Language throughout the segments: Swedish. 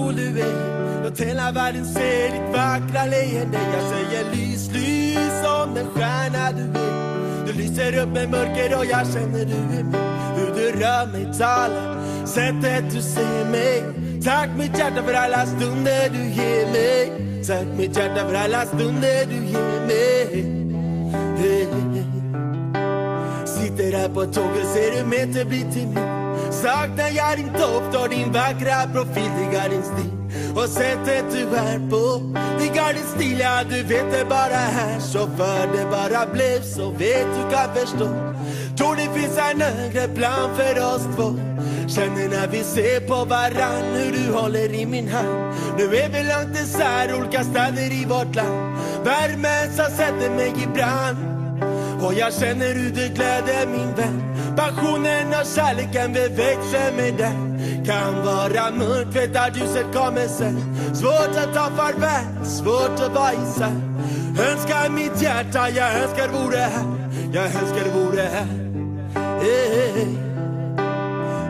sol du är. Låt hela världen se ditt vackra leende. Jag säger lys, lys som en stjärna du är. Du lyser upp med mörker och jag känner du är med. Hur du rör mig, talar, sättet du ser mig. Tack mitt hjärta för alla stunder du ger mig. Tack mitt hjärta för alla stunder du ger mig. Sitter här på tåget, ser du mig inte bli till mig. Saknar jag din doft och din vackra profil. Diggar din stil och sättet du är på. Diggar din stil, ja du vet det bara här. Så för det bara blev så vet du kan förstå. Tror det finns en högre plan för oss två. Känner när vi ser på varann hur du håller i min hand. Nu är vi långt isär, olika städer i vårt land. Värmen som sätter mig i brand. Och jag känner hur du gläder min vän. Passionen och kärleken vi växer med den. Kan vara mörkt, vet att ljuset kommer sen. Svårt att ta farväl, svårt att vara isär. Önskar mitt hjärta, jag önskar vore här. Jag önskar vore här.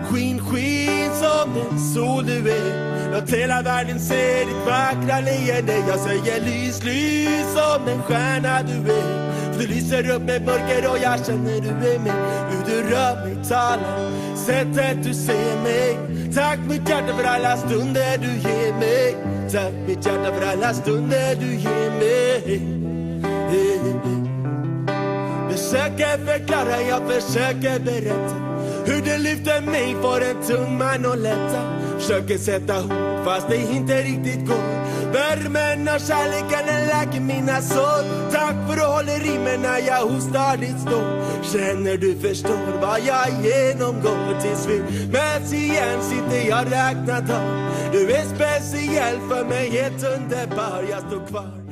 Skin, skin som den sol du är. Låt hela världen se ditt vackra leende. Jag säger lys, lys som den stjärna du är. För du lyser upp med mörker och jag känner du är med. Hur du rör mig, talar, sättet du ser mig. Tack mitt hjärta för alla stunder du ger mig. Tack mitt hjärta för alla stunder du ger mig. Försöker förklara, jag försöker berätta. Hur det lyfter mig för en tung man och lätta. Försöker sätta ord fast det inte riktigt går. Värmen och kärleken den läker mina sår. Tack för att hålla i mig när jag hostar ditt stå. Känner du förstår vad jag genomgår. Tills vi möts igen sitter jag räknat av. Du är speciell för mig, helt underbar. Jag står kvar.